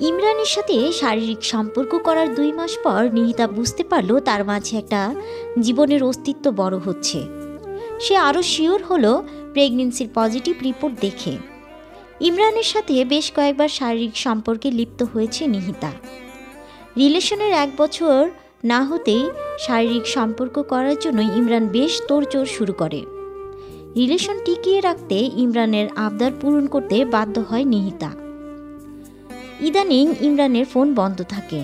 ইমরানের সাথে শারীরিক সম্পর্ক করার 2 মাস পর নিহিতা বুঝতে পারল তার মাঝে একটা জীবনের অস্তিত্ব বড় হচ্ছে। সে আরও শিওর হলো প্রেগনেন্সির পজিটিভ রিপোর্ট দেখে। ইমরানের সাথে বেশ কয়েকবার শারীরিক সম্পর্কে লিপ্ত হয়েছে নিহিতা। রিলেশনের 1 বছর না হতেই শারীরিক সম্পর্ক করার জন্য ইমরান বেশ তোড়জোড় শুরু করে। রিলেশন টিকিয়ে রাখতে ইমরানের আবদার পূরণ করতে বাধ্য হয় নিহিতা। ইদানিং ইমরানের ফোন বন্ধ থাকে,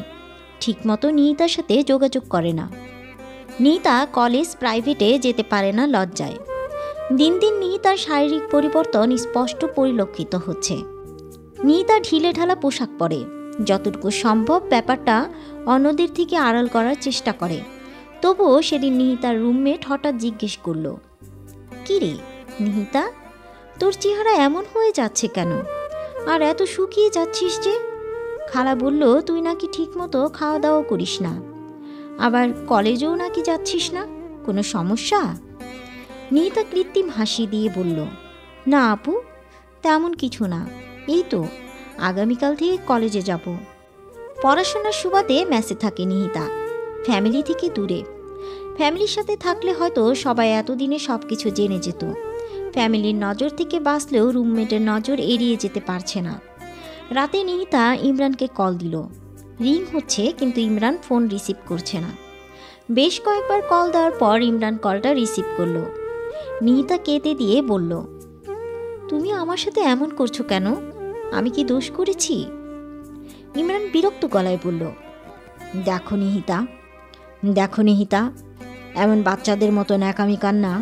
ঠিকমতো নিহিতার সাথে যোগাযোগ করে না। নিহিতা কলেজ প্রাইভেটে যেতে পারে না লজ্জায়। দিন দিন নিহিতার শারীরিক পরিবর্তন স্পষ্ট পরিলক্ষিত হচ্ছে। নিহিতা ঢিলেঢালা পোশাক পরে, যতটুকু সম্ভব ব্যাপারটা অন্যদের থেকে আড়াল করার চেষ্টা করে। তবুও সেদিন নিহিতার রুমমেট হঠাৎ জিজ্ঞেস করল, "কি রে নিহিতা, তোর চেহারা এমন হয়ে যাচ্ছে কেন? আর এত শুকিয়ে যাচ্ছিস যে? খালা বলল তুই নাকি ঠিকমতো খাওয়া দাওয়া করিস না, আবার কলেজেও নাকি যাচ্ছিস না, কোনো সমস্যা?" নিহিতা কৃত্রিম হাসি দিয়ে বলল, "না আপু, তেমন কিছু না, এই তো আগামীকাল থেকে কলেজে যাব।" পড়াশোনার সুবাদে মেসে থাকে নিহিতা, ফ্যামিলি থেকে দূরে। ফ্যামিলির সাথে থাকলে হয়তো সবাই এতদিনে সব কিছু জেনে যেত। ফ্যামিলির নজর থেকে বাঁচলেও রুমমেটের নজর এড়িয়ে যেতে পারছে না। রাতে নিহিতা ইমরানকে কল দিল। রিং হচ্ছে, কিন্তু ইমরান ফোন রিসিভ করছে না। বেশ কয়েকবার কল দেওয়ার পর ইমরান কলটা রিসিভ করলো। নিহিতা কেঁদে দিয়ে বলল, "তুমি আমার সাথে এমন করছো কেন? আমি কি দোষ করেছি?" ইমরান বিরক্ত গলায় বলল, দেখো নিহিতা, এমন বাচ্চাদের মতো ন্যাকামি কান্না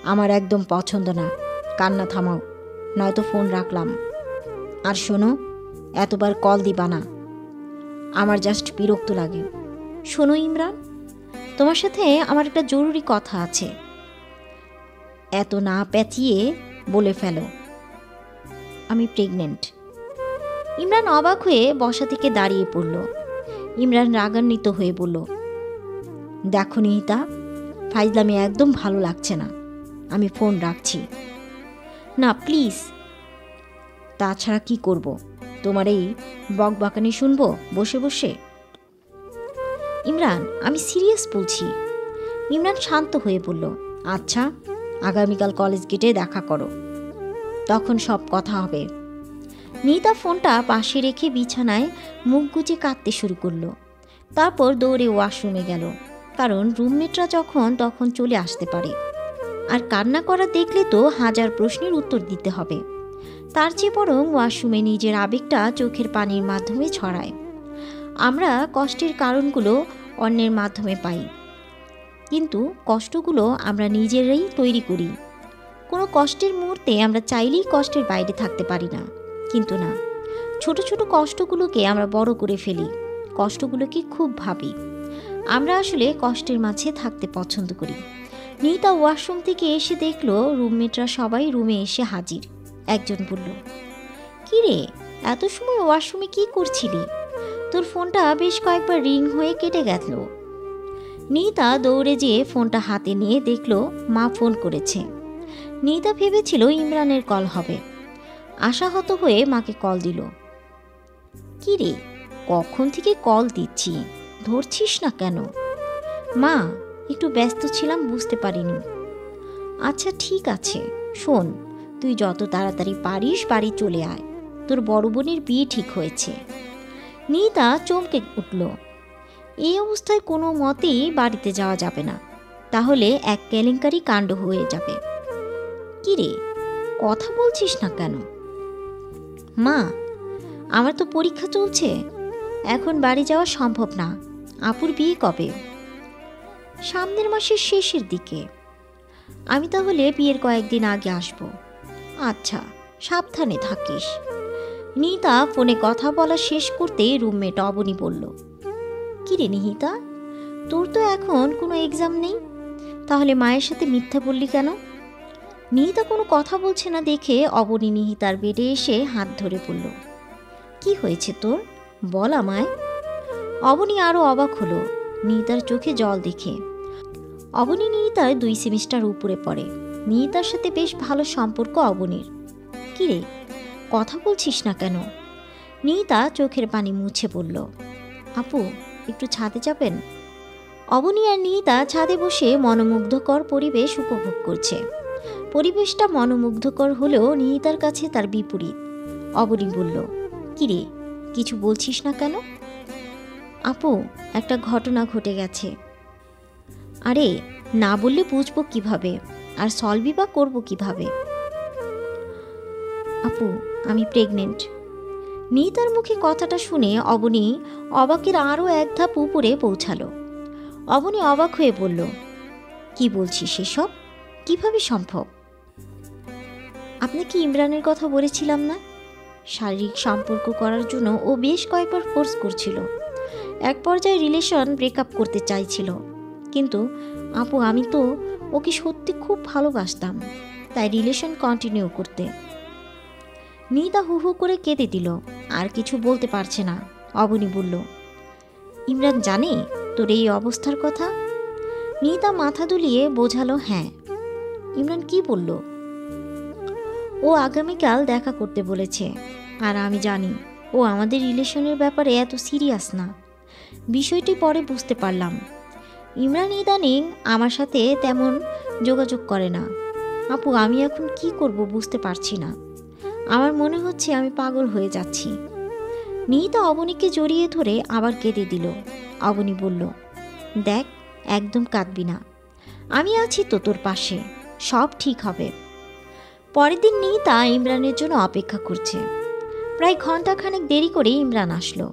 আমার একদম পছন্দ না। কান্না থামাও, নয়তো ফোন রাখলাম। আর শোনো, এতবার কল দিবা না, আমার জাস্ট বিরক্ত লাগে। শোনো ইমরান, তোমার সাথে আমার একটা জরুরি কথা আছে। এত না পেঁচিয়ে বলে ফেলো, আমি প্রেগনেন্ট। ইমরান অবাক হয়ে বসা থেকে দাঁড়িয়ে পড়ল। ইমরান রাগান্বিত হয়ে বলল, দেখো নিহিতা, ফাইজলামি একদম ভালো লাগছে না, আমি ফোন রাখছি। না প্লিজ। তাছাড়া কি করব, তোমার এই বকবকানি শুনবো বসে বসে? ইমরান, আমি সিরিয়াস বলছি। ইমরান শান্ত হয়ে বলল, আচ্ছা, আগামীকাল কলেজ গেটে দেখা করো, তখন সব কথা হবে। নিহিতা ফোনটা পাশে রেখে বিছানায় মুখ গুজে কাঁদতে শুরু করলো। তারপর দৌড়ে ওয়াশরুমে গেল, কারণ রুমমেটরা তখন চলে আসতে পারে। আর কান্না করা দেখলে তো হাজার প্রশ্নের উত্তর দিতে হবে। তার চেয়ে বরং ওয়াশরুমে নিজের আবেগটা চোখের পানির মাধ্যমে ছড়ায়। আমরা কষ্টের কারণগুলো অন্যের মাধ্যমে পাই, কিন্তু কষ্টগুলো আমরা নিজেরাই তৈরি করি। কোনো কষ্টের মুহূর্তে আমরা চাইলেই কষ্টের বাইরে থাকতে পারি না, কিন্তু না, ছোট ছোট কষ্টগুলোকে আমরা বড় করে ফেলি, কষ্টগুলোকে খুব ভাবি। আমরা আসলে কষ্টের মাঝে থাকতে পছন্দ করি। নিহিতা ওয়াশরুম থেকে এসে দেখলো রুমমেটরা সবাই রুমে এসে হাজির। একজন বলল, কি রে, এত সময় ওয়াশরুমে কি করছিলি? তোর ফোনটা বেশ কয়েকবার রিং হয়ে কেটে গেল। নিহিতা দৌড়ে যেয়ে ফোনটা হাতে নিয়ে দেখলো মা ফোন করেছে। নিহিতা ভেবেছিল ইমরানের কল হবে। আশাহত হয়ে মাকে কল দিল। কি রে, কখন থেকে কল দিচ্ছি, ধরছিস না কেন? মা, একটু ব্যস্ত ছিলাম, বুঝতে পারিনি। আচ্ছা ঠিক আছে, শোন, তুই যত তাড়াতাড়ি পারিস বাড়ি চলে আয়, তোর বড় বোনের বিয়ে ঠিক হয়েছে। নিহিতা চমকে উঠল। এই অবস্থায় কোনো মতেই বাড়িতে যাওয়া যাবে না, তাহলে এক কেলেঙ্কারি কাণ্ড হয়ে যাবে। কি রে, কথা বলছিস না কেন? মা, আমার তো পরীক্ষা চলছে, এখন বাড়ি যাওয়া সম্ভব না। আপুর বিয়ে কবে? সামনের মাসের শেষের দিকে। আমি তাহলে বিয়ের কয়েকদিন আগে আসব। আচ্ছা, সাবধানে থাকিস। নিহিতা ফোনে কথা বলা শেষ করতেই রুমমেট অবনী বলল, কিরে নিহিতা, তোর তো এখন কোনো এক্সাম নেই, তাহলে মায়ের সাথে মিথ্যা বললি কেন? নিহিতা কোনো কথা বলছে না দেখে অবনী নিহিতার বেডে এসে হাত ধরে বলল, কি হয়েছে তোর, বল আমায়। অবনী আরও অবাক হলো নিহিতার চোখে জল দেখে। অবনী নিহিতার 2 সেমিস্টার উপরে পড়ে। নিহিতার সাথে বেশ ভালো সম্পর্ক অবনীর। কিরে, কথা বলছিস না কেন? নিহিতা চোখের পানি মুছে বলল, আপু একটু ছাদে যাবেন? অবনী আর নিহিতা ছাদে বসে মনোমুগ্ধকর পরিবেশ উপভোগ করছে। পরিবেশটা মনোমুগ্ধকর হলেও নিহিতার কাছে তার বিপরীত। অবনী বলল, কিরে, কিছু বলছিস না কেন? আপু, একটা ঘটনা ঘটে গেছে। আরে না বললে বুঝবো কিভাবে, আর সলভই বা করবো কিভাবে? আপু, আমি প্রেগনেন্ট। নিহিতার মুখে কথাটা শুনে অবনী অবাকের আরও এক ধাপ উপরে পৌঁছালো। অবনী অবাক হয়ে বলল, কি বলছিস এসব? কিভাবে সম্ভব? আপনাকে ইমরানের কথা বলেছিলাম না? শারীরিক সম্পর্ক করার জন্য ও বেশ কয়েকবার ফোর্স করছিল। এক পর্যায়ে রিলেশন ব্রেকআপ করতে চাইছিল, কিন্তু আপু আমি তো ওকে সত্যি খুব ভালোবাসতাম, তাই রিলেশন কন্টিনিউ করতে। নিহিতা হু হু করে কেঁদে দিল, আর কিছু বলতে পারছে না। অবনী বলল, ইমরান জানে তোর এই অবস্থার কথা? নিহিতা মাথা দুলিয়ে বোঝালো, হ্যাঁ। ইমরান কি বলল? ও আগামীকাল দেখা করতে বলেছে, আর আমি জানি ও আমাদের রিলেশনের ব্যাপারে এত সিরিয়াস না। বিষয়টি পরে বুঝতে পারলাম। ইমরান ইদানিং আমার সাথে তেমন যোগাযোগ করে না। আপু আমি এখন কি করব বুঝতে পারছি না। আমার মনে হচ্ছে আমি পাগল হয়ে যাচ্ছি। নিহিতা অবনীকে জড়িয়ে ধরে আবার কেঁদে দিল। অবনী বলল, দেখ, একদম কাঁদবি না, আমি আছি তো তোর পাশে, সব ঠিক হবে। পরের দিন নিহিতা ইমরানের জন্য অপেক্ষা করছে। প্রায় ঘন্টাখানেক দেরি করে ইমরান আসলো।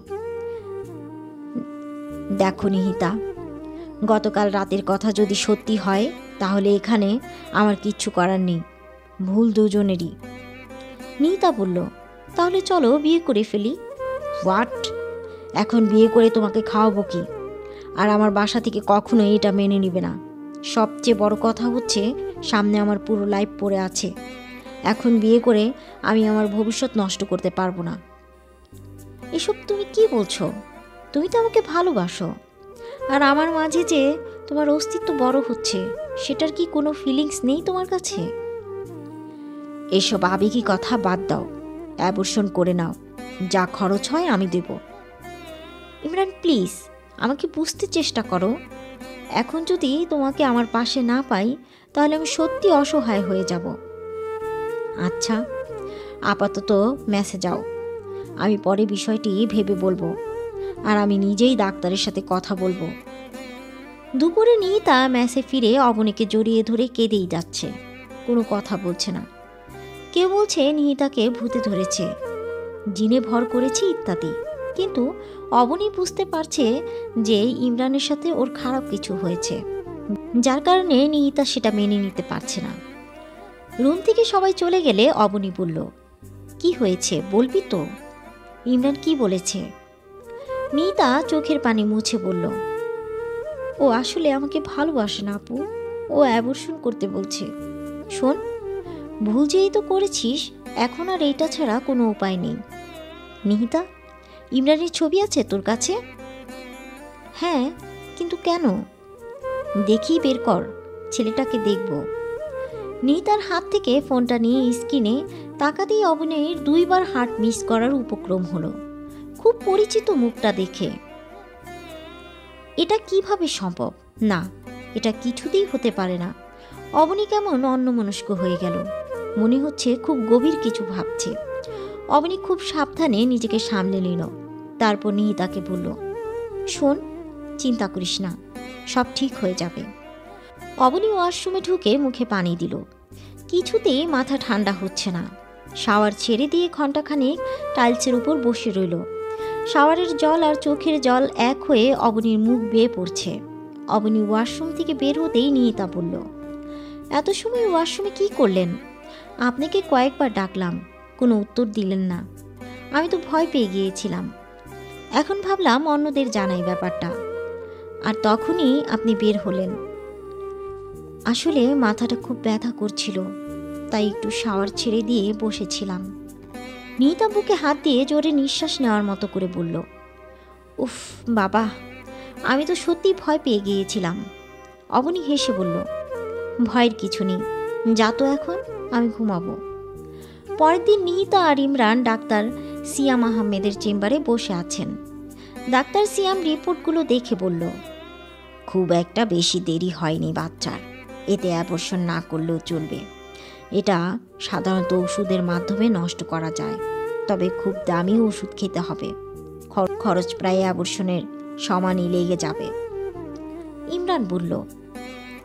দেখো নিহিতা, গতকাল রাতের কথা যদি সত্যি হয় তাহলে এখানে আমার কিচ্ছু করার নেই, ভুল দুজনেরই। নিহিতা বলল, তাহলে চলো বিয়ে করে ফেলি। হোয়াট? এখন বিয়ে করে তোমাকে খাওয়াবো কি? আর আমার বাসা থেকে কখনোই এটা মেনে নিবে না। সবচেয়ে বড় কথা হচ্ছে সামনে আমার পুরো লাইফ পড়ে আছে। এখন বিয়ে করে আমি আমার ভবিষ্যৎ নষ্ট করতে পারবো না। এসব তুমি কি বলছো? তুমি তো আমাকে ভালোবাসো, আর আমার মাঝে যে তোমার অস্তিত্ব বড় হচ্ছে, সেটার কি কোনো ফিলিংস নেই তোমার কাছে? এসব আবেগী কথা বাদ দাও, অ্যাবর্শন করে নাও, যা খরচ হয় আমি দেব। ইমরান প্লিজ আমাকে বুঝতে চেষ্টা করো। এখন যদি তোমাকে আমার পাশে না পাই তাহলে আমি সত্যি অসহায় হয়ে যাব। আচ্ছা, আপাতত মেসে যাও, আমি পরে বিষয়টি ভেবে বলবো, আর আমি নিজেই ডাক্তারের সাথে কথা বলবো। দুপুরে নিহিতা মেসে ফিরে অবনীকে জড়িয়ে ধরে কেঁদেই যাচ্ছে, কোনো কথা বলছে না। কেউ বলছে নিহিতাকে ভূতে ধরেছে, জিনে ভর করেছে ইত্যাদি, কিন্তু অবনী বুঝতে পারছে যে ইমরানের সাথে ওর খারাপ কিছু হয়েছে, যার কারণে নিহিতা সেটা মেনে নিতে পারছে না। রুম থেকে সবাই চলে গেলে অবনী বলল, কি হয়েছে বলবি তো? ইমরান কি বলেছে? নিহিতা চোখের পানি মুছে বলল, ও আসলে আমাকে ভালোবাসে না আপু, ও অ্যাবর্শন করতে বলছে। শোন, ভুল যেই তো করেছিস, এখন আর এইটা ছাড়া কোনো উপায় নেই। নিহিতা, ইমরানের ছবি আছে তোর কাছে? হ্যাঁ, কিন্তু কেন? দেখি বের কর, ছেলেটাকে দেখব। নিহিতার হাত থেকে ফোনটা নিয়ে স্ক্রিনে তাকাতেই অবনীর 2বার হার্ট মিস করার উপক্রম হলো, খুব পরিচিত মুখটা দেখে। এটা কিভাবে সম্ভব? না, এটা কিছুতেই হতে পারে না। অবনী কেমন অন্যমনস্ক হয়ে গেল, মনে হচ্ছে খুব গভীর কিছু ভাবছে। অবনী খুব সাবধানে নিজেকে সামলে নিল। তারপর নিহিতাকে বলল, শোন, চিন্তা করিস না, সব ঠিক হয়ে যাবে। অবনী ওয়াশরুমে ঢুকে মুখে পানি দিল। কিছুতেই মাথা ঠান্ডা হচ্ছে না। শাওয়ার ছেড়ে দিয়ে ঘণ্টাখানেক টাইলসের উপর বসে রইল। শাওয়ারের জল আর চোখের জল এক হয়ে অবনীর মুখ বেয়ে পড়ছে। অবনী ওয়াশরুম থেকে বের হতেই নিহিতা বলল, এত সময় ওয়াশরুমে কি করলেন? আপনাকে কয়েকবার ডাকলাম, কোনো উত্তর দিলেন না। আমি তো ভয় পেয়ে গিয়েছিলাম। এখন ভাবলাম অন্যদের জানাই ব্যাপারটা, আর তখনই আপনি বের হলেন। আসলে মাথাটা খুব ব্যথা করছিল, তাই একটু শাওয়ার ছেড়ে দিয়ে বসেছিলাম। নিহিতা বুকে হাত দিয়ে জোরে নিঃশ্বাস নেওয়ার মতো করে বলল, উফ বাবা, আমি তো সত্যি ভয় পেয়ে গিয়েছিলাম। অবনী হেসে বলল, ভয়ের কিছু নেই, যা তো এখন, আমি ঘুমাবো। পরের দিন নিহিতা আর ইমরান ডাক্তার সিয়াম আহমেদের চেম্বারে বসে আছেন। ডাক্তার সিয়াম রিপোর্টগুলো দেখে বলল, খুব একটা বেশি দেরি হয়নি বাচ্চার, এতে অ্যাবর্শন না করলেও চলবে। এটা সাধারণত ওষুধের মাধ্যমে নষ্ট করা যায়, তবে খুব দামি ওষুধ খেতে হবে। খরচ প্রায় অ্যাবর্শনের সমানই লেগে যাবে। ইমরান বলল,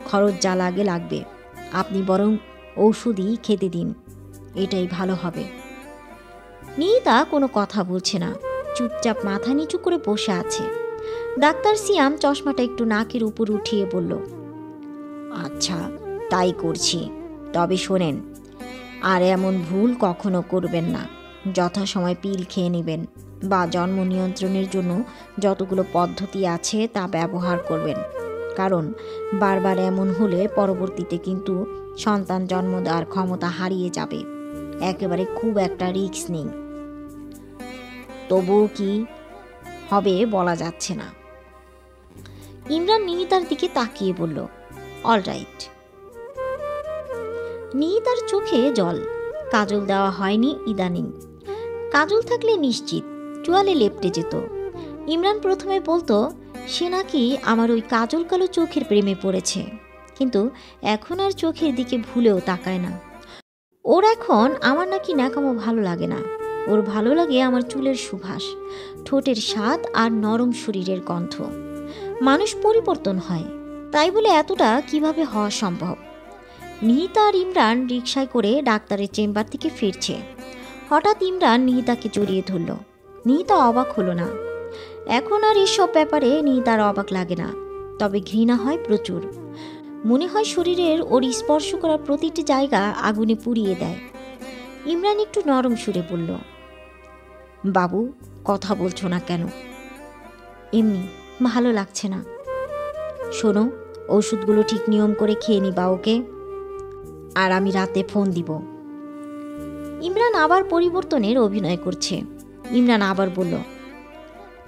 খরচ যা লাগে লাগবে, আপনি বরং ওষুধই খেতে দিন, এটাই ভালো হবে। নিহিতা কোনো কথা বলছে না, চুপচাপ মাথা নিচু করে বসে আছে। ডাক্তার সিয়াম চশমাটা একটু নাকের উপর উঠিয়ে বলল, আচ্ছা তাই করছি, তবে শোনেন, আর এমন ভুল কখনো করবেন না। যথাসময় পিল খেয়ে নেবেন বা জন্ম নিয়ন্ত্রণের জন্য যতগুলো পদ্ধতি আছে তা ব্যবহার করবেন, কারণ বারবার এমন হলে পরবর্তীতে কিন্তু সন্তান জন্ম দেওয়ার ক্ষমতা হারিয়ে যাবে। একেবারে খুব একটা রিস্ক নেই, তবুও কি হবে বলা যাচ্ছে না। ইমরান নিহিতার দিকে তাকিয়ে বলল, অলরাইট। নিহিতার চোখে জল। কাজল দেওয়া হয়নি ইদানিং, কাজল থাকলে নিশ্চিত চুয়ালে লেপটে যেত। ইমরান প্রথমে বলতো সে নাকি আমার ওই কাজল কালো চোখের প্রেমে পড়েছে, কিন্তু এখন আর চোখের দিকে ভুলেও তাকায় না। ওর এখন আমার নাকি ন্যাকামো ভালো লাগে না, ওর ভালো লাগে আমার চুলের সুবাস, ঠোঁটের স্বাদ আর নরম শরীরের গন্ধ। মানুষ পরিবর্তন হয়, তাই বলে এতটা কিভাবে হওয়া সম্ভব? নিহিতা আর ইমরান রিকশায় করে ডাক্তারের চেম্বার থেকে ফিরছে। হঠাৎ ইমরান নিহিতাকে জড়িয়ে ধরল। নিহিতা অবাক হলো না। এখন আর এসব ব্যাপারে নিহিতার অবাক লাগে না, তবে ঘৃণা হয় প্রচুর। মনে হয় শরীরের ওর স্পর্শ করা প্রতিটি জায়গা আগুনে পুড়িয়ে দেয়। ইমরান একটু নরম সুরে বলল, বাবু কথা বলছো না কেন? এমনি, ভালো লাগছে না। শোনো, ওষুধগুলো ঠিক নিয়ম করে খেয়ে নিবা, ওকে? আর আমি রাতে ফোন দিব। ইমরান আবার পরিবর্তনের অভিনয় করছে। ইমরান আবার বলল,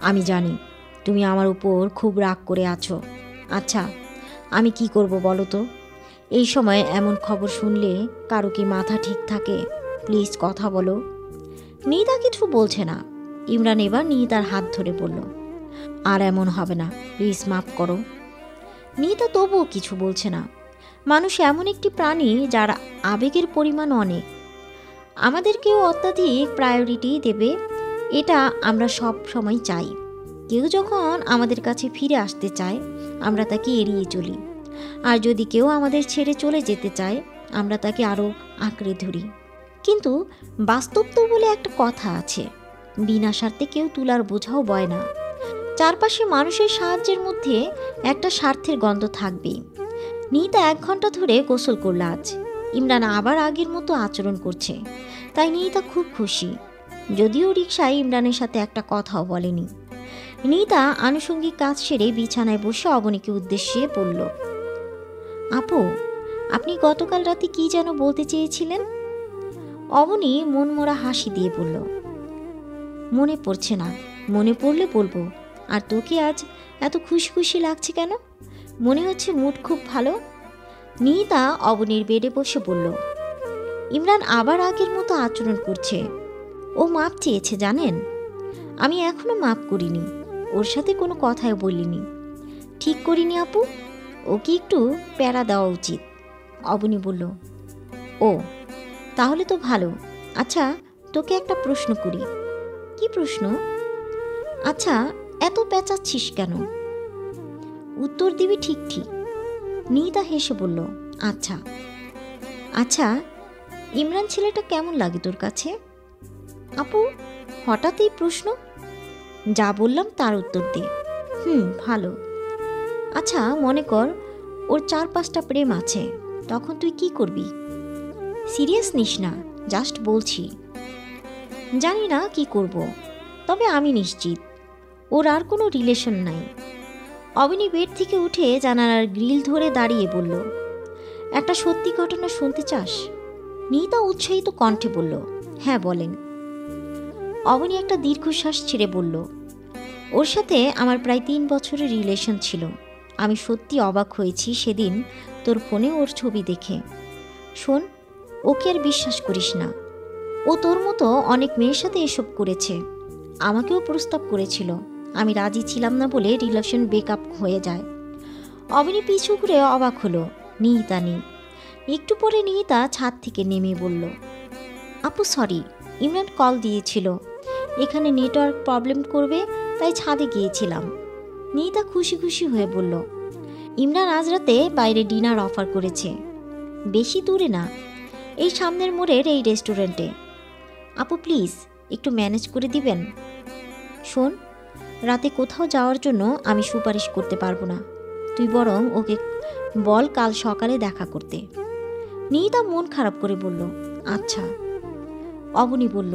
আমি জানি তুমি আমার উপর খুব রাগ করে আছো। আচ্ছা আমি কি করব বলো তো? এই সময় এমন খবর শুনলে কারো কি মাথা ঠিক থাকে? প্লিজ কথা বলো। নিহিতা কিছু বলছে না। ইমরান এবার নিহিতার হাত ধরে বলল, আর এমন হবে না, প্লিজ মাফ করো। নিহিতা তবুও কিছু বলছে না। মানুষ এমন একটি প্রাণী যার আবেগের পরিমাণ অনেক। আমাদেরকেও অত্যাধিক প্রায়োরিটি দেবে, এটা আমরা সব সময় চাই। কেউ যখন আমাদের কাছে ফিরে আসতে চায় আমরা তাকে এড়িয়ে চলি, আর যদি কেউ আমাদের ছেড়ে চলে যেতে চায় আমরা তাকে আরও আঁকড়ে ধরি। কিন্তু বাস্তব তো বলে একটা কথা আছে, বিনা স্বার্থে কেউ তুলার বোঝাও বয় না। চারপাশে মানুষের সাহায্যের মধ্যে একটা স্বার্থের গন্ধ থাকবেই। নিহিতা 1 ঘন্টা ধরে গোসল করল আজ। ইমরান আবার আগের মতো আচরণ করছে, তাই নিহিতা খুব খুশি। যদিও রিকশায় ইমরানের সাথে একটা কথাও বলেনি। নিহিতা আনুষঙ্গিক কাজ সেরে বিছানায় বসে অবনীকে উদ্দেশ্যে বলল, আপু আপনি গতকাল রাতে কি যেন বলতে চেয়েছিলেন? অবনী মনমরা হাসি দিয়ে বলল, মনে পড়ছে না, মনে পড়লে বলবো। আর তোকে আজ এত খুশি খুশি লাগছে কেন? মনে হচ্ছে মুড খুব ভালো। নিহিতা অবনীর বেডে বসে বলল। ইমরান আবার আগের মতো আচরণ করছে। ও মাপ চেয়েছে জানেন, আমি এখনো মাপ করিনি, ওর সাথে কোনো কথাই বলিনি। ঠিক করিনি আপু, ওকে একটু প্যারা দেওয়া উচিত। অবনী বলল, ও তাহলে তো ভালো। আচ্ছা তোকে একটা প্রশ্ন করি। কি প্রশ্ন? আচ্ছা এত পেঁচাচ্ছিস কেন? উত্তর দিবি ঠিক ঠিক। নিহিতা হেসে বলল, আচ্ছা আচ্ছা ইমরান ছেলেটা কেমন লাগে তোর কাছে? আপু হঠাৎ এই প্রশ্ন? যা বললাম তার উত্তর দে। ভালো। আচ্ছা মনে কর ওর 4-5টা প্রেম আছে, তখন তুই কি করবি? সিরিয়াস নিস না, জাস্ট বলছি। জানি না কি করব, তবে আমি নিশ্চিত ওর আর কোনো রিলেশন নাই। অবনী বেড থেকে উঠে জানালার গ্রিল ধরে দাঁড়িয়ে বলল, একটা সত্যি ঘটনা শুনতে চাস? নিহিতা উৎসাহিত কণ্ঠে বলল, হ্যাঁ বলেন। অবনী একটা দীর্ঘশ্বাস ছেড়ে বলল, ওর সাথে আমার প্রায় 3 বছরের রিলেশন ছিল। আমি সত্যি অবাক হয়েছি সেদিন তোর ফোনে ওর ছবি দেখে। শোন, ওকে আর বিশ্বাস করিস না। ও তোর মতো অনেক মেয়ের সাথে এসব করেছে, আমাকেও প্রস্তাব করেছিল, আমি রাজি ছিলাম না বলে রিলেশন ব্রেকআপ হয়ে যায়। অবনী পিছু ঘুরে অবাক হলো, নিহিতা নেই। একটু পরে নিহিতা ছাদ থেকে নেমে বলল, আপু সরি, ইমরান কল দিয়েছিল, এখানে নেটওয়ার্ক প্রবলেম করবে তাই ছাদে গিয়েছিলাম। নিহিতা খুশি খুশি হয়ে বলল, ইমরান আজ রাতে বাইরে ডিনার অফার করেছে, বেশি দূরে না, এই সামনের মোড়ের এই রেস্টুরেন্টে। আপু প্লিজ একটু ম্যানেজ করে দিবেন। শোন, রাতে কোথাও যাওয়ার জন্য আমি সুপারিশ করতে পারবো না, তুই বরং ওকে বল কাল সকালে দেখা করতে। নিহিতা মন খারাপ করে বলল, আচ্ছা। অবনী বলল,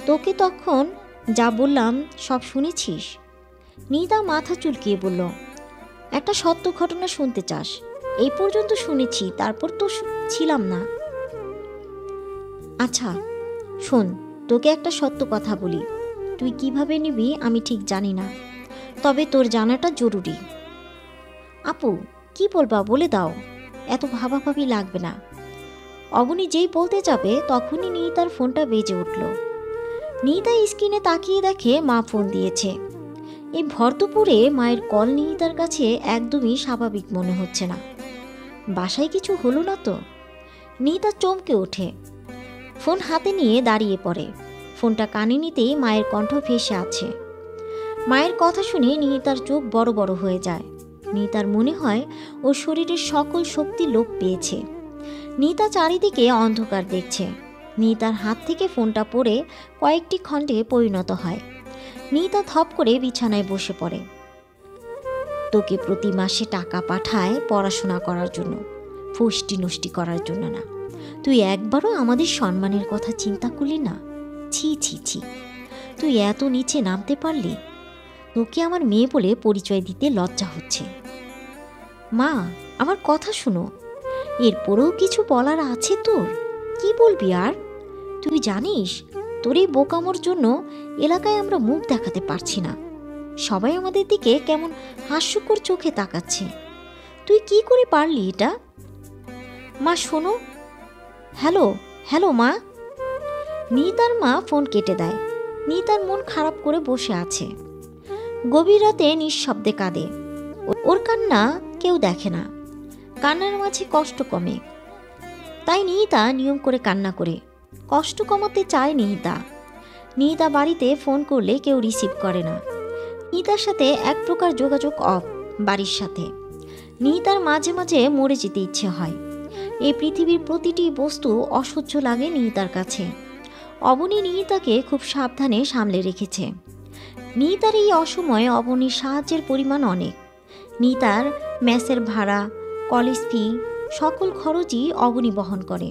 তোকে তখন যা বললাম সব শুনেছিস? নিহিতা মাথা চুলকিয়ে বলল, একটা সত্য ঘটনা শুনতে চাস? এই পর্যন্ত শুনেছি, তারপর তো ছিলাম না। আচ্ছা শোন, তোকে একটা সত্য কথা বলি, তুই কিভাবে নিবি আমি ঠিক জানি না, তবে তোর জানাটা জরুরি। আপু কি বলবা বলে দাও, এত ভাবাভাবি লাগবে না। অবনী যেই বলতে যাবে তখনই নিহিতার ফোনটা বেজে উঠল। নিহিতা স্ক্রিনে তাকিয়ে দেখে মা ফোন দিয়েছে। এই ভর দুপুরে মায়ের কল নিহিতার কাছে একদমই স্বাভাবিক মনে হচ্ছে না। বাসায় কিছু হলো না তো? নিহিতা চমকে ওঠে, ফোন হাতে নিয়ে দাঁড়িয়ে পড়ে। ফোনটা কানে নিতেই মায়ের কণ্ঠ ভেসে আছে। মায়ের কথা শুনে নিহিতার চোখ বড় বড় হয়ে যায়। নিহিতার মনে হয় ওর শরীরের সকল শক্তি লোপ পেয়েছে। নিহিতা চারিদিকে অন্ধকার দেখছে। নিহিতার হাত থেকে ফোনটা পড়ে কয়েকটি খণ্ডে পরিণত হয়। নিহিতা থপ করে বিছানায় বসে পড়ে। তোকে প্রতি মাসে টাকা পাঠায় পড়াশোনা করার জন্য, ফুষ্টি নষ্টি করার জন্য না। তুই একবারও আমাদের সম্মানের কথা চিন্তা করলি না? ছি ছি ছি, তুই এত নিচে নামতে পারলি? তোকে আমার মেয়ে বলে পরিচয় দিতে লজ্জা হচ্ছে। মা আমার কথা শুনো, এরপরেও কিছু বলার আছে তোর? কি বলবি আর? তুই জানিস তোর এই বোকামোর জন্য এলাকায় আমরা মুখ দেখাতে পারছি না। সবাই আমাদের দিকে কেমন হাস্যকর চোখে তাকাচ্ছে। তুই কি করে পারলি এটা? মা শোনো। হ্যালো হ্যালো মা। নিহিতার মা ফোন কেটে দেয়। নিহিতার মন খারাপ করে বসে আছে। গভীর রাতে নিঃশব্দে কাঁদে। ওর কান্না কেউ দেখে না। কান্নার মাঝে কষ্ট কমে, তাই নিহিতা নিয়ম করে কান্না করে। কষ্ট কমাতে চায় নিহিতা। নিহিতা বাড়িতে ফোন করলে কেউ রিসিভ করে না। নিহিতার সাথে এক প্রকার যোগাযোগ অফ বাড়ির সাথে। নিহিতার মাঝে মাঝে মরে যেতে ইচ্ছে হয়। এই পৃথিবীর প্রতিটি বস্তু অসহ্য লাগে নিহিতার কাছে। অবনী নিহিতাকে খুব সাবধানে সামলে রেখেছে। নিহিতার এই অসময়ে অবনীর সাহায্যের পরিমাণ অনেক। নিহিতার মেসের ভাড়া, কলেজ ফি, সকল খরচই অবনী বহন করে।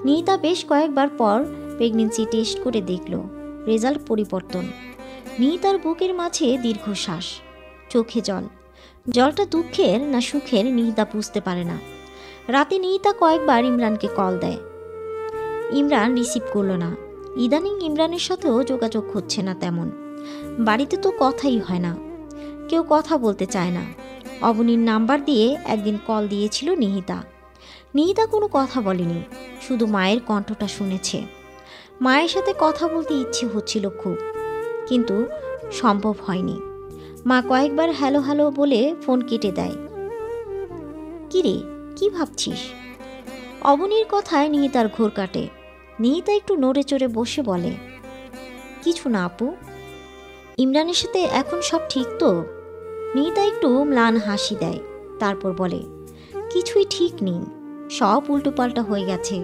নিহিতা বেশ কয়েকবার পর প্রেগনেন্সি টেস্ট করে দেখল, রেজাল্ট পরিবর্তন। নিহিতার বুকের মাঝে দীর্ঘশ্বাস, চোখে জল। জলটা দুঃখের না সুখের নিহিতা বুঝতে পারে না। রাতে নিহিতা কয়েকবার ইমরানকে কল দেয়। ইমরান রিসিভ করল না। ইদানিং ইমরানের সাথেও যোগাযোগ হচ্ছে না তেমন। বাড়িতে তো কথাই হয় না, কেউ কথা বলতে চায় না। অবনীর নাম্বার দিয়ে একদিন কল দিয়েছিল নিহিতা। নিহিতা কোনো কথা বলেনি, শুধু মায়ের কণ্ঠটা শুনেছে। মায়ের সাথে কথা বলতে ইচ্ছে হচ্ছিল খুব, কিন্তু সম্ভব হয়নি। মা কয়েকবার হ্যালো হ্যালো বলে ফোন কেটে দেয়। কিরে কি ভাবছিস? অবনীর কথায় নিহিতার ঘোর কাটে। নিহিতা একটু নড়ে চড়ে বসে বলে, কিছু না আপু। ইমরানের সাথে এখন সব ঠিক তো? নিহিতা একটু ম্লান হাসি দেয়, তারপর বলে, কিছুই ঠিক নেই, সব উল্টোপাল্টা হয়ে গেছে।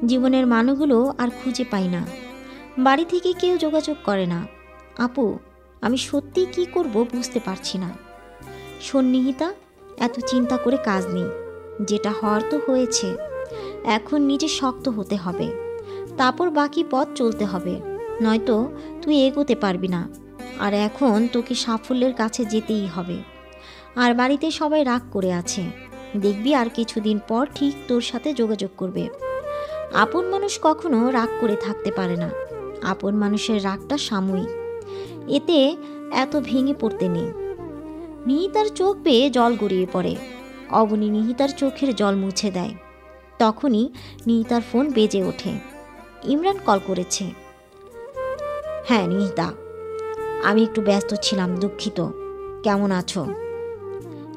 জীবনের মানুষগুলো আর খুঁজে পাই না। বাড়ি থেকে কেউ যোগাযোগ করে না। আপু আমি সত্যি কি করব বুঝতে পারছি না। শোন নিহিতা, এত চিন্তা করে কাজ নেই। যেটা হওয়ার তো হয়েছে, এখন নিজে শক্ত হতে হবে, তারপর বাকি পথ চলতে হবে, নয়তো তুই এগোতে পারবি না। আর এখন তোকে সাফল্যের কাছে যেতেই হবে। আর বাড়িতে সবাই রাগ করে আছে, দেখবি আর কিছুদিন পর ঠিক তোর সাথে যোগাযোগ করবে। আপন মানুষ কখনো রাগ করে থাকতে পারে না। আপন মানুষের রাগটা সাময়িক, এতে এত ভেঙে পড়তে নেই। নিহিতার চোখ পেয়ে জল গড়িয়ে পড়ে। অবনী নিহিতার চোখের জল মুছে দেয়। তখনই নিহিতার ফোন বেজে ওঠে। ইমরান কল করেছে। হ্যাঁ নিহিতা, আমি একটু ব্যস্ত ছিলাম, দুঃখিত। কেমন আছো?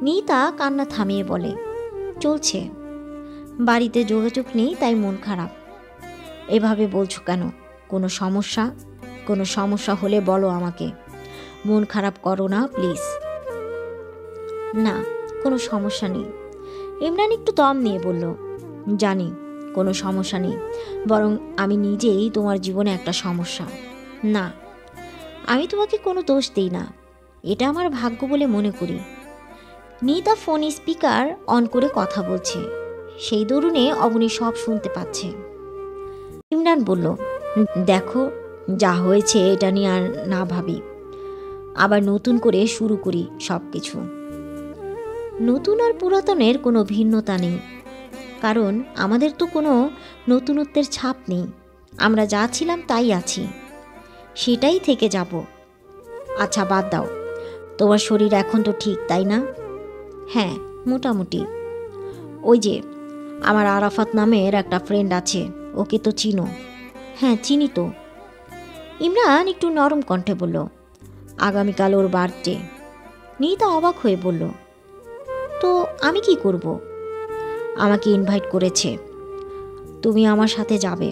নিহিতা কান্না থামিয়ে বলে, চলছে। বাড়িতে যোগাযোগ নেই তাই মন খারাপ। এভাবে বলছো কেন? কোনো সমস্যা? কোনো সমস্যা হলে বলো আমাকে, মন খারাপ করো না প্লিজ। না, কোনো সমস্যা নেই। ইমরান একটু দম নিয়ে বলল, জানি কোনো সমস্যা নেই, বরং আমি নিজেই তোমার জীবনে একটা সমস্যা। না, আমি তোমাকে কোনো দোষ দিই না, এটা আমার ভাগ্য বলে মনে করি। নিহিতা ফোন স্পিকার অন করে কথা বলছে, সেই দরুনে অবনী সব শুনতে পাচ্ছে। ইমরান বলল, দেখো যা হয়েছে এটা নিয়ে আর না ভাবি, আবার নতুন করে শুরু করি সব কিছু। নতুন আর পুরাতনের কোনো ভিন্নতা নেই, কারণ আমাদের তো কোনো নতুনত্বের ছাপ নেই। আমরা যা ছিলাম তাই আছি, সেটাই থেকে যাব। আচ্ছা বাদ দাও, তোমার শরীর এখন তো ঠিক, তাই না? হ্যাঁ, মোটামুটি। ওই যে আমার আরাফাত নামের একটা ফ্রেন্ড আছে, ওকে তো চিনো? হ্যাঁ চিনি তো। ইমরান একটু নরম কণ্ঠে বলল, আগামীকাল ওর বার্থডে। নিহিতা অবাক হয়ে বলল, তো আমি কি করব? আমাকে ইনভাইট করেছে, তুমি আমার সাথে যাবে,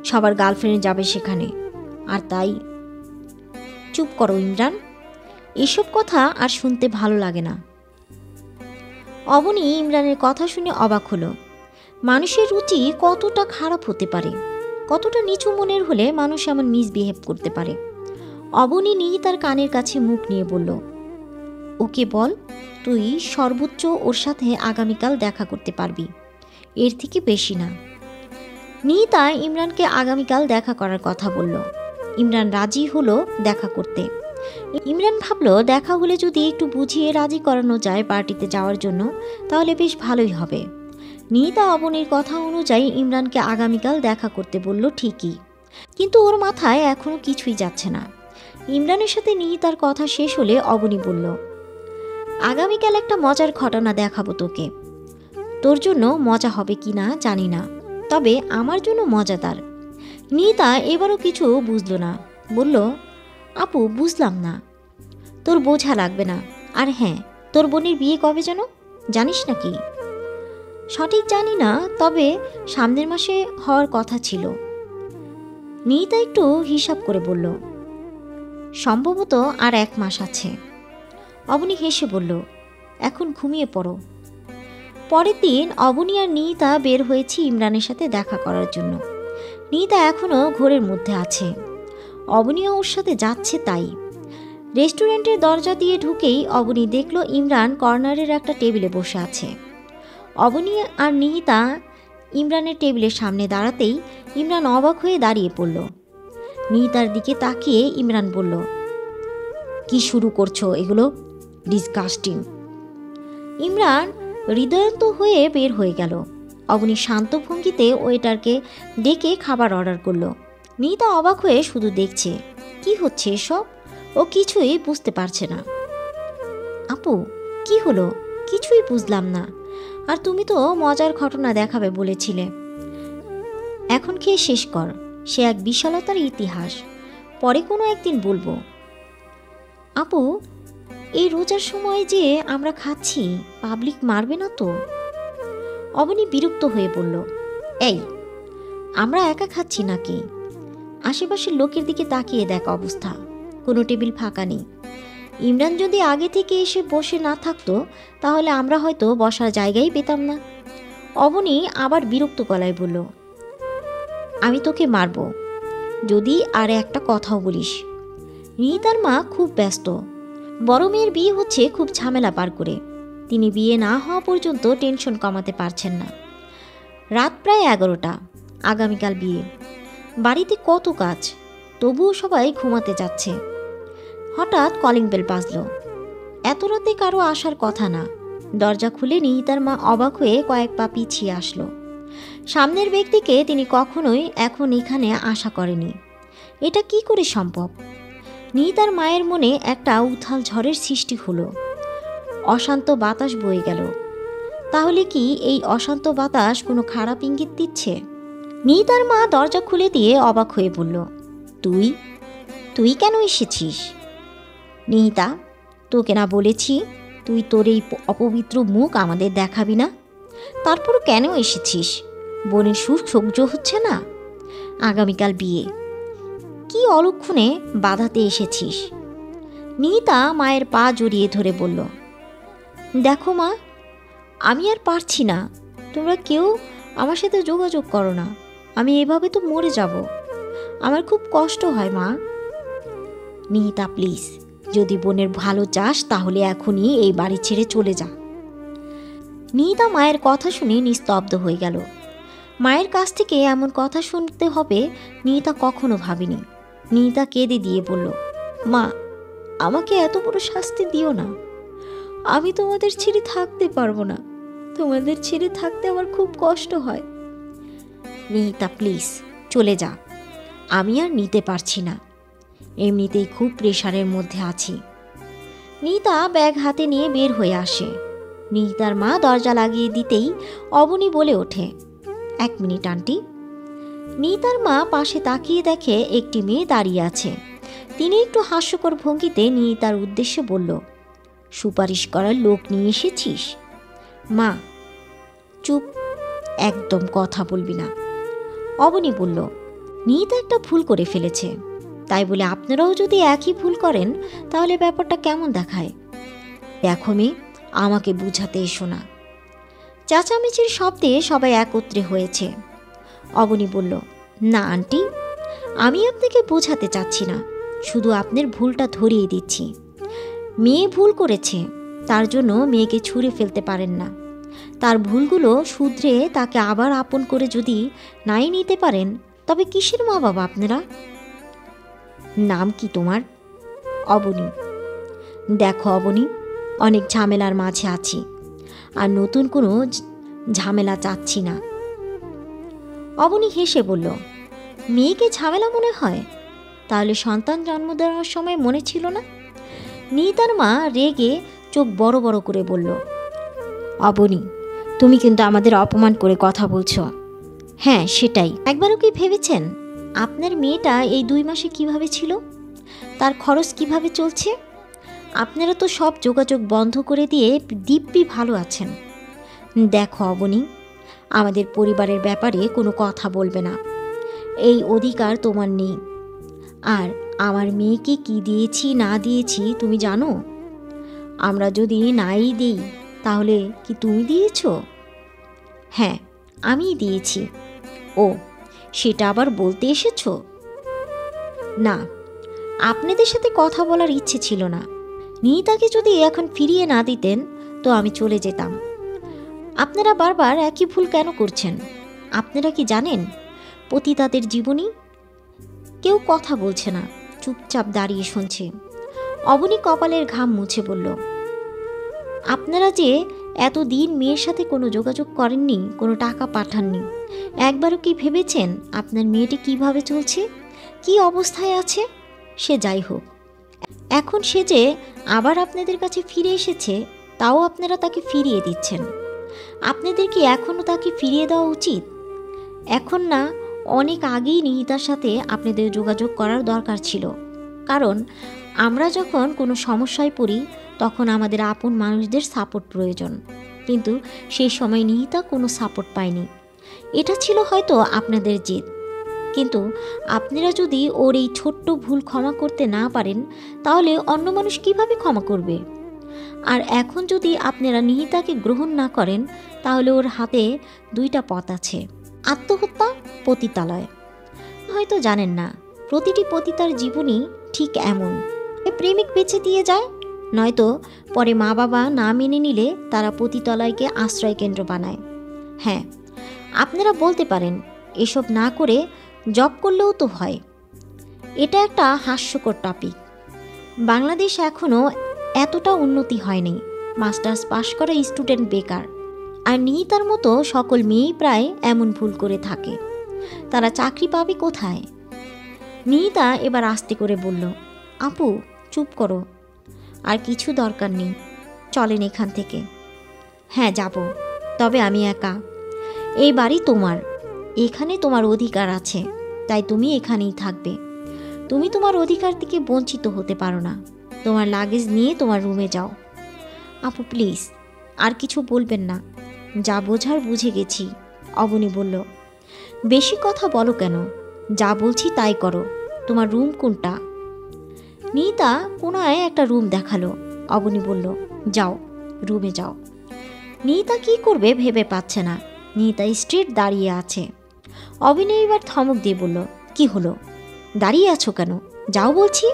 সবার গার্লফ্রেন্ড যাবে সেখানে, আর তাই। চুপ করো ইমরান, এসব কথা আর শুনতে ভালো লাগে না। অবনী ইমরানের কথা শুনে অবাক হলো। মানুষের রুচি কতটা খারাপ হতে পারে, কতটা নিচু মনের হলে মানুষ এমন মিসবিহেভ করতে পারে। অবনী নিহিতার কানের কাছে মুখ নিয়ে বলল, ওকে বল তুই সর্বোচ্চ ওর সাথে আগামীকাল দেখা করতে পারবি, এর থেকে বেশি না। নিহিতা ইমরানকে আগামীকাল দেখা করার কথা বলল। ইমরান রাজি হলো দেখা করতে। ইমরান ভাবলো দেখা হলে যদি একটু বুঝিয়ে রাজি করানো যায় পার্টিতে যাওয়ার জন্য, তাহলে বেশ ভালোই হবে। নিহিতা অবনীর কথা অনুযায়ী ইমরানকে আগামীকাল দেখা করতে বলল ঠিকই, কিন্তু ওর মাথায় এখনো কিছুই যাচ্ছে না। ইমরানের সাথে নিহিতার কথা শেষ হলে অবনী বলল, আগামীকাল একটা মজার ঘটনা দেখাবো তোকে। তোর জন্য মজা হবে কি না জানি না, তবে আমার জন্য মজাদার। নিহিতা এবারও কিছু বুঝল না, বলল, আপু বুঝলাম না। তোর বোঝা লাগবে না। আর হ্যাঁ, তোর বোনের বিয়ে কবে যেন, জানিস নাকি? সঠিক জানি না, তবে সামনের মাসে হওয়ার কথা ছিল। নিহিতা একটু হিসাব করে বলল, সম্ভবত আর 1 মাস আছে। অবনী হেসে বলল, এখন ঘুমিয়ে পড়ো। পরের দিন অবনী আর নিহিতা বের হয়েছে ইমরানের সাথে দেখা করার জন্য। নিহিতা এখনও ঘোরের মধ্যে আছে, অবনীও ওর সাথে যাচ্ছে তাই। রেস্টুরেন্টের দরজা দিয়ে ঢুকেই অবনী দেখল ইমরান কর্নারের একটা টেবিলে বসে আছে। অবনী আর নিহিতা ইমরানের টেবিলের সামনে দাঁড়াতেই ইমরান অবাক হয়ে দাঁড়িয়ে পড়ল। নিহিতার দিকে তাকিয়ে ইমরান বলল, কি শুরু করছো এগুলো? ডিসগাস্টিং। ইমরান হৃদয়ন্ত হয়ে বের হয়ে গেল। অবনী শান্ত ভঙ্গিতে ওয়েটারকে ডেকে খাবার অর্ডার করলো। নিহিতা অবাক হয়ে শুধু দেখছে, কি হচ্ছে এসব? ও কিছুই বুঝতে পারছে না। আপু কি হলো? কিছুই বুঝলাম না। আর তুমি তো মজার ঘটনা দেখাবে বলেছিলে। এখন খেয়ে শেষ কর, সে এক বিশালতার ইতিহাস, পরে কোনো একদিন বলবো। আপু এই রোজার সময় যে আমরা খাচ্ছি, পাবলিক মারবে না তো? অবনী বিরক্ত হয়ে বলল, এই আমরা একা খাচ্ছি নাকি? আশেপাশের লোকের দিকে তাকিয়ে দেখ অবস্থা, কোনো টেবিল ফাঁকা নেই। ইমরান যদি আগে থেকে এসে বসে না থাকতো তাহলে আমরা হয়তো বসার জায়গাই পেতাম না। অবনী আবার বিরক্ত গলায় বলল, আমি তোকে মারব যদি আর একটা কথাও বলিস। নিহিতার মা খুব ব্যস্ত, বড় মেয়ের বিয়ে হচ্ছে খুব ঝামেলা পার করে। তিনি বিয়ে না হওয়া পর্যন্ত টেনশন কমাতে পারছেন না। রাত প্রায় 11টা, আগামীকাল বিয়ে। বাড়িতে কত কাজ, তবুও সবাই ঘুমাতে যাচ্ছে। হঠাৎ কলিং বেল বাজল। এত রাতে কারো আসার কথা না। দরজা খুলে নিহিতার মা অবাক হয়ে কয়েক পা পিছিয়ে আসলো। সামনের ব্যক্তিকে তিনি কখনোই এখন এখানে আশা করেনি। এটা কি করে সম্ভব? নিহিতার মায়ের মনে একটা উথাল ঝড়ের সৃষ্টি হলো। অশান্ত বাতাস বয়ে গেল। তাহলে কি এই অশান্ত বাতাস কোনো খারাপ ইঙ্গিত দিচ্ছে? নিহিতার মা দরজা খুলে দিয়ে অবাক হয়ে বলল, তুই তুই কেন এসেছিস? নিহিতা, তোকে না বলেছি তুই তোর এই অপবিত্র মুখ আমাদের দেখাবি না? তারপরও কেন এসেছিস? বোনের সুখ সহ্য হচ্ছে না? আগামীকাল বিয়ে, কি অলক্ষণে বাধাতে এসেছিস? নিহিতা মায়ের পা জড়িয়ে ধরে বলল, দেখো মা, আমি আর পারছি না, তোমরা কেউ আমার সাথে যোগাযোগ করো না, আমি এভাবে তো মরে যাব, আমার খুব কষ্ট হয় মা। নিহিতা প্লিজ, যদি বোনের ভালো চাস তাহলে এখনই এই বাড়ি ছেড়ে চলে যা। নিহিতা মায়ের কথা শুনে নিস্তব্ধ হয়ে গেল। মায়ের কাছ থেকে এমন কথা শুনতে হবে নিহিতা কখনো ভাবেনি। নিহিতা কেঁদে দিয়ে বলল, মা, আমাকে এত বড় শাস্তি দিও না, আমি তোমাদের ছেড়ে থাকতে পারবো না, তোমাদের ছেড়ে থাকতে আমার খুব কষ্ট হয়। নিহিতা প্লিজ চলে যা, আমি আর নিতে পারছি না, এমনিতেই খুব প্রেশারের মধ্যে আছি। নিহিতা ব্যাগ হাতে নিয়ে বের হয়ে আসে। নিহিতার মা দরজা লাগিয়ে দিতেই অবনী বলে ওঠে, 1 মিনিট আন্টি। নিহিতার মা পাশে তাকিয়ে দেখে একটি মেয়ে দাঁড়িয়ে আছে। তিনি একটু হাস্যকর ভঙ্গিতে নিহিতার উদ্দেশ্যে বলল, সুপারিশ করার লোক নিয়ে এসেছিস? মা চুপ, একদম কথা বলবি না। অবনী বলল, নিহিতা একটা ভুল করে ফেলেছে, তাই বলে আপনারাও যদি একই ভুল করেন তাহলে ব্যাপারটা কেমন দেখায়? দেখো মেয়ে, আমাকে বুঝাতে এসো না। চেঁচামেচির শব্দে সবাই একত্রে হয়েছে। অবনী বলল, না আন্টি, আমি আপনাকে বোঝাতে চাচ্ছি না, শুধু আপনার ভুলটা ধরিয়ে দিচ্ছি। মেয়ে ভুল করেছে, তার জন্য মেয়েকে ছুঁড়ে ফেলতে পারেন না। তার ভুলগুলো শুধরে তাকে আবার আপন করে যদি নাই নিতে পারেন, তবে কিসের মা বাবা আপনারা? নাম কি তোমার? অবনী। দেখো অবনী, অনেক ঝামেলার মাঝে আছি, আর নতুন কোনো ঝামেলা চাচ্ছি না। অবনী হেসে বলল, মেয়েকে ঝামেলা মনে হয়? তাহলে সন্তান জন্ম দেওয়ার সময় মনে ছিল না? নিহিতার মা রেগে চোখ বড় বড় করে বলল, অবনী, তুমি কিন্তু আমাদের অপমান করে কথা বলছো। হ্যাঁ সেটাই, একবারও কি ভেবেছেন আপনার মেয়েটা এই 2 মাসে কিভাবে ছিল, তার খরচ কিভাবে চলছে? আপনারা তো সব যোগাযোগ বন্ধ করে দিয়ে দিব্যি ভালো আছেন। দেখো অবনী, আমাদের পরিবারের ব্যাপারে কোনো কথা বলবে না, এই অধিকার তোমার নেই। আর আমার মেয়েকে কি দিয়েছি না দিয়েছি তুমি জানো? আমরা যদি নাই দিই তাহলে কি তুমি দিয়েছ? হ্যাঁ, আমিই দিয়েছি। ও, সেটা আবার বলতে এসেছ? না, আপনাদের সাথে কথা বলার ইচ্ছে ছিল না। নিহিতাকে যদি এখন ফিরিয়ে না দিতেন তো আমি চলে যেতাম। আপনারা বারবার একই ভুল কেন করছেন? আপনারা কি জানেন পতিতাদের জীবনী? কেউ কথা বলছে না, চুপচাপ দাঁড়িয়ে শুনছে। অবনী কপালের ঘাম মুছে বলল, আপনারা যে এতদিন মেয়ের সাথে কোনো যোগাযোগ করেননি, কোনো টাকা পাঠাননি, একবারও কি ভেবেছেন আপনার মেয়েটি কিভাবে চলছে, কি অবস্থায় আছে? সে যাই হোক, এখন সে যে আবার আপনাদের কাছে ফিরে এসেছে, তাও আপনারা তাকে ফিরিয়ে দিচ্ছেন। আপনাদের কি এখনও তাকে ফিরিয়ে দেওয়া উচিত? এখন না, অনেক আগেই নিহিতার সাথে আপনাদের যোগাযোগ করার দরকার ছিল। কারণ আমরা যখন কোনো সমস্যায় পড়ি তখন আমাদের আপন মানুষদের সাপোর্ট প্রয়োজন, কিন্তু সেই সময় নিহিতা কোনো সাপোর্ট পায়নি। এটা ছিল হয়তো আপনাদের জেদ, কিন্তু আপনারা যদি ওর এই ছোট্ট ভুল ক্ষমা করতে না পারেন তাহলে অন্য মানুষ কিভাবে ক্ষমা করবে? আর এখন যদি আপনারা নিহিতাকে গ্রহণ না করেন তাহলে ওর হাতে 2টা পথ আছে, আত্মহত্যা, পতিতালয়। হয়তো জানেন না, প্রতিটি পতিতার জীবনই ঠিক এমন, প্রেমিক বেঁচে দিয়ে যায়, নয়তো পরে মা বাবা না মেনে নিলে তারা পতিতালয়কে আশ্রয় কেন্দ্র বানায়। হ্যাঁ, আপনারা বলতে পারেন এসব না করে জব করলেও তো হয়। এটা একটা হাস্যকর টপিক। বাংলাদেশ এখনও এতটা উন্নতি হয়নি, মাস্টার্স পাশ করা স্টুডেন্ট বেকার, আর নিহিতার মতো সকল মেয়েই প্রায় এমন ভুল করে থাকে। তারা চাকরি পাবে কোথায়? নিহিতা এবার আস্তে করে বলল, আপু চুপ করো, আর কিছু দরকার নেই, চলেন এখান থেকে। হ্যাঁ যাব, তবে আমি একা। এই বাড়ি তোমার, এখানে তোমার অধিকার আছে, তাই তুমি এখানেই থাকবে। তুমি তোমার অধিকার থেকে বঞ্চিত হতে পারো না। তোমার লাগেজ নিয়ে তোমার রুমে যাও। আপু প্লিজ, আর কিছু বলবেন না, যা বোঝার বুঝে গেছি, অবনী বলল। বেশি কথা বলো কেন? যা বলছি তাই করো। তোমার রুম কোনটা? নিতা কোনায় একটা রুম দেখালো। অবনী বলল, যাও, রুমে যাও। নিতা কি করবে ভেবে পাচ্ছে না। নিতা স্ট্রেট দাঁড়িয়ে আছে। অবনী এবার ধমক দিয়ে বলল, কি হলো? দাঁড়িয়ে আছো কেন? যাও বলছি।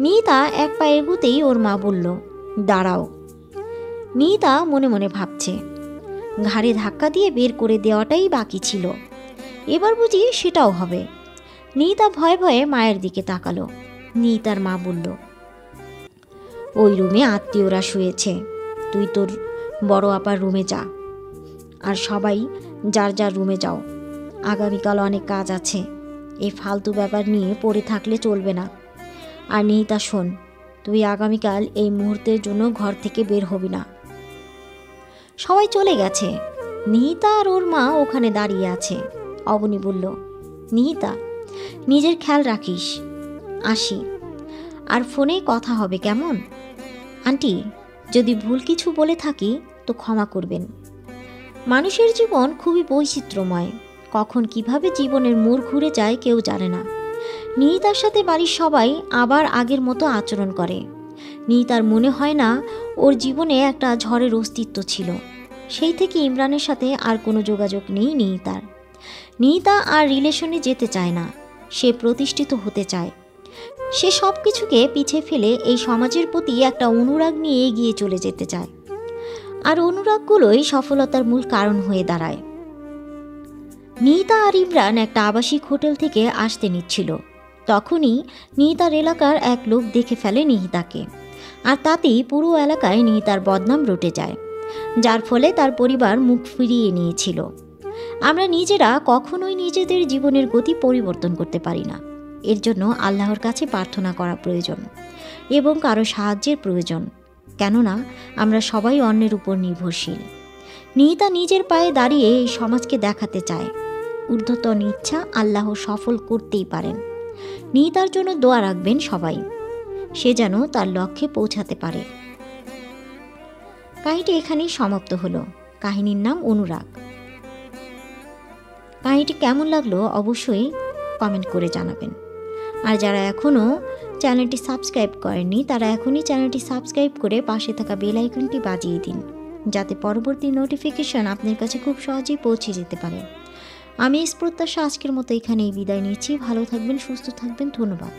নিতা এক পা এগুতেই ওর মা বলল, দাঁড়াও। নিতা মনে মনে ভাবছে, ঘাড়ে ধাক্কা দিয়ে বের করে দেওয়াটাই বাকি ছিল, এবার বুঝি সেটাও হবে। নিতা ভয়ে ভয়ে মায়ের দিকে তাকালো। নিতার মা বলল, ওই রুমে আত্মীয়রা শুয়েছে, তুই তোর বড় আপার রুমে যা, আর সবাই যার যার রুমে যাও। আগামীকাল অনেক কাজ আছে, এই ফালতু ব্যাপার নিয়ে পড়ে থাকলে চলবে না। আর নিতা শোন, তুই আগামীকাল এই মুহূর্তের জন্য ঘর থেকে বের হবি না। সবাই চলে গেছে, নিহিতা আর ওর মা ওখানে দাঁড়িয়ে আছে। অবনী বলল, নিহিতা, নিজের খেয়াল রাখিস, আসি, আর ফোনে কথা হবে কেমন? আন্টি, যদি ভুল কিছু বলে থাকি তো ক্ষমা করবেন। মানুষের জীবন খুবই বৈচিত্র্যময়, কখন কিভাবে জীবনের মোড় ঘুরে যায় কেউ জানে না। নিহিতার সাথে বাড়ির সবাই আবার আগের মতো আচরণ করে। নিহিতার মনে হয় না ওর জীবনে একটা ঝড়ের অস্তিত্ব ছিল। সেই থেকে ইমরানের সাথে আর কোনো যোগাযোগ নেই নিহিতার। নিহিতা আর রিলেশনে যেতে চায় না, সে প্রতিষ্ঠিত হতে চায়। সে সব কিছুকে পিছে ফেলে এই সমাজের প্রতি একটা অনুরাগ নিয়ে এগিয়ে চলে যেতে চায়, আর অনুরাগগুলোই সফলতার মূল কারণ হয়ে দাঁড়ায়। নিহিতা আর ইমরান একটা আবাসিক হোটেল থেকে আসতে নিচ্ছিল, তখনই নিহিতার এলাকার এক লোক দেখে ফেলে নিহিতাকে, আর তাতেই পুরো এলাকায় নিহিতার বদনাম রটে যায়, যার ফলে তার পরিবার মুখ ফিরিয়ে নিয়েছিল। আমরা নিজেরা কখনোই নিজেদের জীবনের গতি পরিবর্তন করতে পারি না। এর জন্য আল্লাহর কাছে প্রার্থনা করা প্রয়োজন এবং কারো সাহায্যের প্রয়োজন, কেননা আমরা সবাই অন্যের উপর নির্ভরশীল। নিহিতা নিজের পায়ে দাঁড়িয়ে এই সমাজকে দেখাতে চায়, ঊর্ধ্বতন ইচ্ছা আল্লাহ সফল করতেই পারেন। নিহিতার জন্য দোয়া রাখবেন সবাই, সে যেন তার লক্ষ্যে পৌঁছাতে পারে। কাহিনীটি এখানেই সমাপ্ত হলো। কাহিনীর নাম অনুরাগ। কাহিনীটি কেমন লাগলো অবশ্যই কমেন্ট করে জানাবেন। আর যারা এখনও চ্যানেলটি সাবস্ক্রাইব করেননি তারা এখনই চ্যানেলটি সাবস্ক্রাইব করে পাশে থাকা বেল আইকনটি বাজিয়ে দিন, যাতে পরবর্তী নোটিফিকেশন আপনার কাছে খুব সহজেই পৌঁছে যেতে পারে। আমি এই প্রত্যাশা আজকের মতো এখানেই বিদায় নিচ্ছি। ভালো থাকবেন, সুস্থ থাকবেন, ধন্যবাদ।